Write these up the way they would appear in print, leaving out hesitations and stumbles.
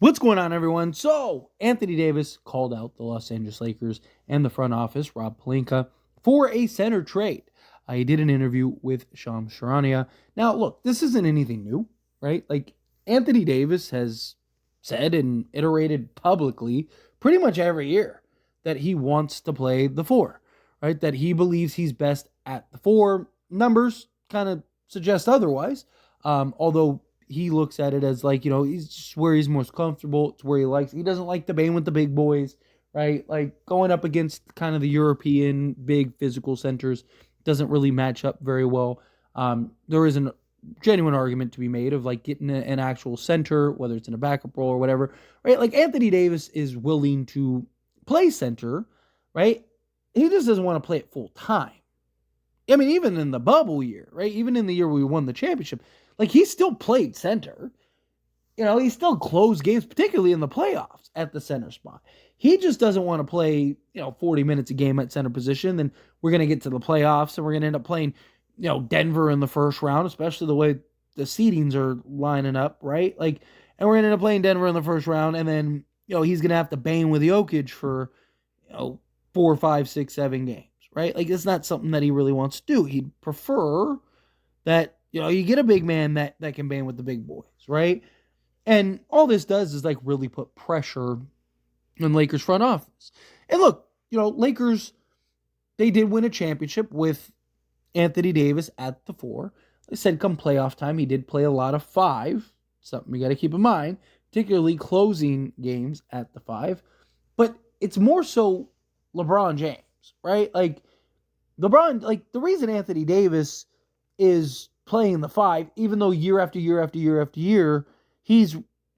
What's going on, everyone? So, Anthony Davis called out the Los Angeles Lakers and the front office, Rob Pelinka, for a center trade. He did an interview with Shams Charania. Now, look, this isn't anything new, right? Like, Anthony Davis has said and iterated publicly pretty much every year that he wants to play the four, right? That he believes he's best at the four. Numbers kind of suggest otherwise, although he looks at it as like, he's just where he's most comfortable. It's where he likes. He doesn't like the bang with the big boys, right? Like going up against kind of the European big physical centers doesn't really match up very well. There is a genuine argument to be made of like getting an actual center, whether it's in a backup role or whatever, right? Like Anthony Davis is willing to play center, right? He just doesn't want to play it full time. I mean, even in the bubble year, right? Even in the year we won the championship, like he still played center. He still closed games, particularly in the playoffs at the center spot. He just doesn't want to play, 40 minutes a game at center position. Then we're going to get to the playoffs and we're going to end up playing, Denver in the first round, especially the way the seedings are lining up, right? Like, and we're going to end up playing Denver in the first round. And then, he's going to have to bang with Jokic for, 4, 5, 6, 7 games, right? Like, it's not something that he really wants to do. He'd prefer that, you get a big man that can bang with the big boys, right? And all this does is like really put pressure on Lakers front office. And look, Lakers, they did win a championship with Anthony Davis at the four. They said come playoff time, he did play a lot of five. Something you got to keep in mind, particularly closing games at the five. But it's more so LeBron James, right? Like LeBron, like the reason Anthony Davis is playing the five, even though year after year after year after year, he's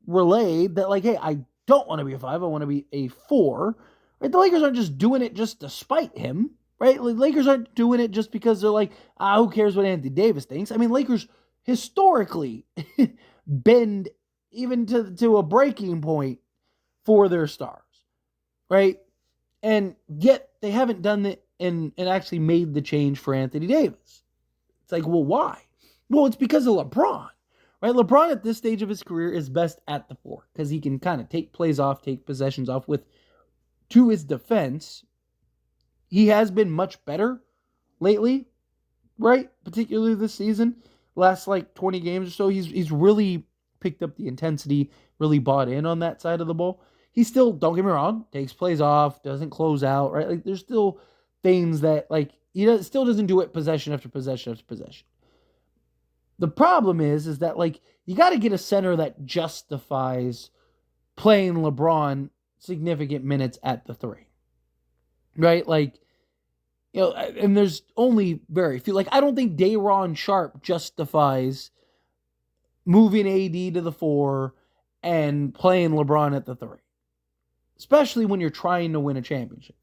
relayed that like, hey, I don't want to be a five, I want to be a four. Right? The Lakers aren't just doing it just to spite him, right? Like, Lakers aren't doing it just because they're like, who cares what Anthony Davis thinks? I mean, Lakers historically bend even to a breaking point for their stars, right? And yet they haven't done it and actually made the change for Anthony Davis. It's like, well, why? Well, it's because of LeBron, right? LeBron at this stage of his career is best at the four because he can kind of take plays off, take possessions off with, to his defense, he has been much better lately, right? Particularly this season, last like 20 games or so, he's really picked up the intensity, really bought in on that side of the ball. He still, don't get me wrong, takes plays off, doesn't close out, right? Like there's still things that like still doesn't do it possession after possession after possession. The problem is that like you got to get a center that justifies playing LeBron significant minutes at the three, right? Like, and there's only very few. Like, I don't think Day'Ron Sharpe justifies moving AD to the four and playing LeBron at the three, especially when you're trying to win a championship.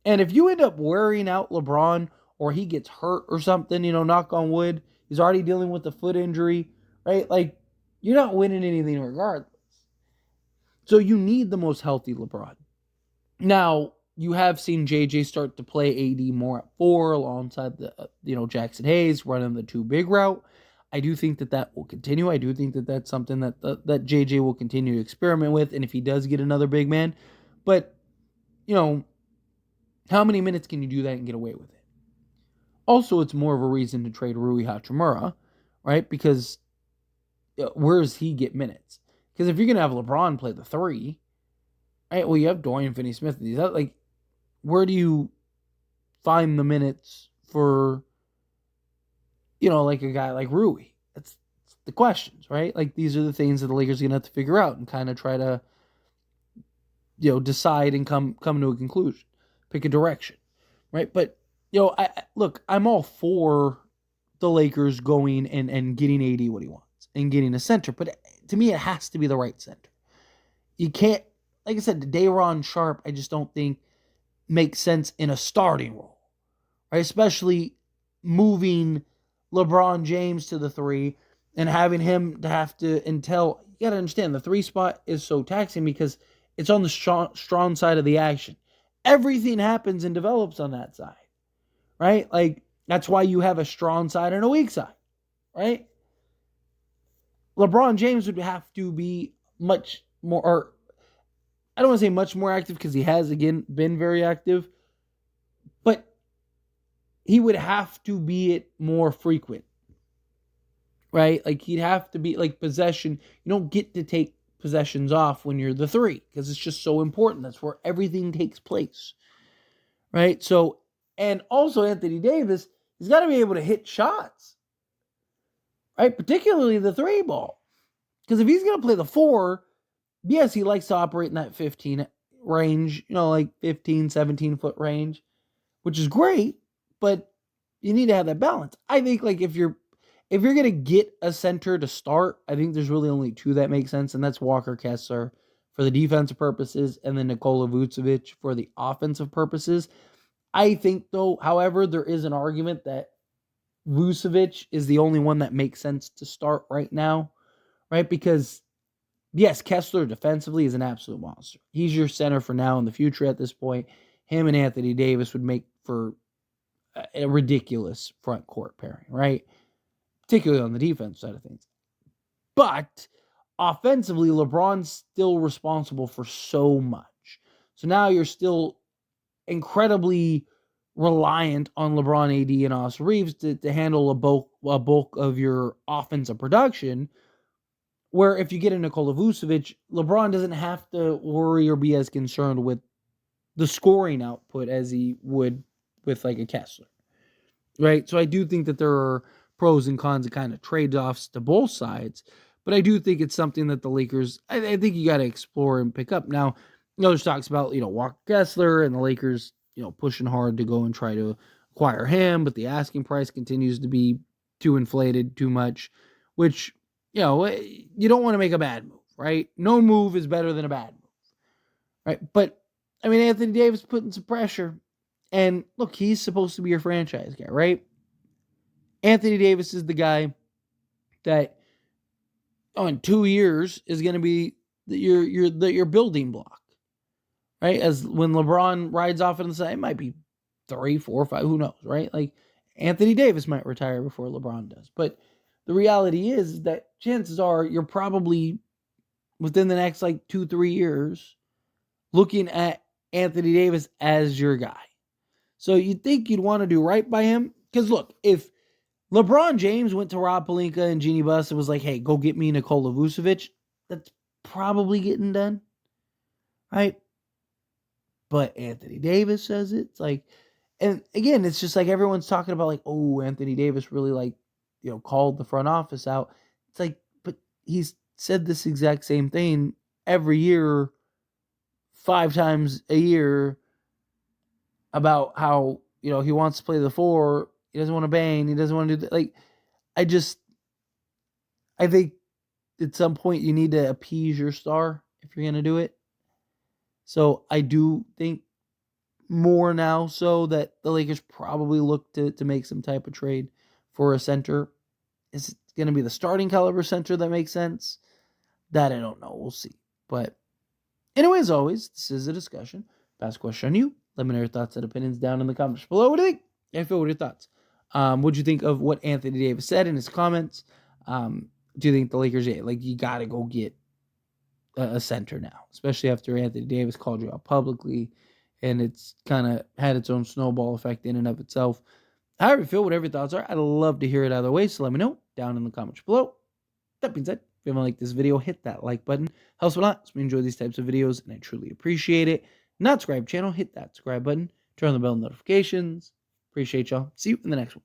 And if you end up wearing out LeBron or he gets hurt or something, knock on wood, he's already dealing with a foot injury, right? Like, you're not winning anything regardless. So you need the most healthy LeBron. Now, you have seen JJ start to play AD more at four alongside the, Jackson Hayes running the two big route. I do think that will continue. I do think that that's something that JJ will continue to experiment with. And if he does get another big man, but, how many minutes can you do that and get away with it? Also, it's more of a reason to trade Rui Hachimura, right? Because where does he get minutes? Because if you're going to have LeBron play the three, right? Well, you have Dorian Finney-Smith. Like, where do you find the minutes for, like a guy like Rui? That's the questions, right? Like, these are the things that the Lakers are going to have to figure out and kind of try to, decide and come to a conclusion, pick a direction, right? But, I'm all for the Lakers going and getting AD what he wants and getting a center. But to me, it has to be the right center. You can't, like I said, Day'Ron Sharpe, I just don't think makes sense in a starting role, right? Especially moving LeBron James to the three and having him to have to you got to understand the three spot is so taxing because it's on the strong side of the action. Everything happens and develops on that side, right? Like, that's why you have a strong side and a weak side, right? LeBron James would have to be much more, or I don't want to say much more active because he has, again, been very active, but he would have to be it more frequent, right? Like he'd have to be like possession. You don't get to take possessions off when you're the three because it's just so important. That's where everything takes place, right? So, and also Anthony Davis, he's got to be able to hit shots, right? Particularly the three ball. Because if he's going to play the four, yes, he likes to operate in that 15 range, like 15, 17-foot range, which is great, but you need to have that balance. I think like if you're going to get a center to start, I think there's really only two that make sense, and that's Walker Kessler for the defensive purposes and then Nikola Vucevic for the offensive purposes. I think, though, however, there is an argument that Vucevic is the only one that makes sense to start right now, right? Because, yes, Kessler defensively is an absolute monster. He's your center for now and the future at this point. Him and Anthony Davis would make for a ridiculous front court pairing, right? Particularly on the defense side of things. But offensively, LeBron's still responsible for so much. So now you're still incredibly reliant on LeBron, AD, and Austin Reeves to handle a bulk of your offensive production, where if you get a Nikola Vucevic, LeBron doesn't have to worry or be as concerned with the scoring output as he would with like a Kessler, right? So I do think that there are pros and cons and kind of trade-offs to both sides, but I do think it's something that the Lakers, I think you got to explore and pick up. Now, there's talks about, Walker Kessler and the Lakers, pushing hard to go and try to acquire him, but the asking price continues to be too inflated, too much, which, you don't want to make a bad move, right? No move is better than a bad move, right? But, I mean, Anthony Davis putting some pressure, and look, he's supposed to be your franchise guy, right? Anthony Davis is the guy that, in 2 years, is going to be your building block, right? As when LeBron rides off in the side, it might be 3, 4, 5, who knows, right? Like Anthony Davis might retire before LeBron does. But the reality is that chances are you're probably within the next 2-3 years looking at Anthony Davis as your guy. So you'd think you'd want to do right by him. Because look, if LeBron James went to Rob Pelinka and Jeanie Buss and was like, hey, go get me Nikola Vucevic, that's probably getting done, right? But Anthony Davis says it. It's like, and again, it's just like everyone's talking about oh, Anthony Davis really called the front office out. It's like, but he's said this exact same thing every year, 5 times a year about how, he wants to play the 4. He doesn't want to bang. He doesn't want to do that. I think at some point you need to appease your star if you're going to do it. So I do think more now so that the Lakers probably look to make some type of trade for a center. Is it going to be the starting caliber center that makes sense? That I don't know. We'll see. But anyway, as always, this is a discussion. Pass a question on you. Let me know your thoughts and opinions down in the comments below. What do you think? Phil, what are your thoughts? What do you think of what Anthony Davis said in his comments? Do you think the Lakers, you got to go get a center now, especially after Anthony Davis called you out publicly, and it's kind of had its own snowball effect in and of itself. However you feel, whatever your thoughts are, I'd love to hear it either way, so let me know down in the comments below. That being said, if you haven't liked this video, hit that like button. Helps a lot, so we enjoy these types of videos, and I truly appreciate it. Not subscribe channel, hit that subscribe button, turn on the bell notifications. Appreciate y'all. See you in the next one.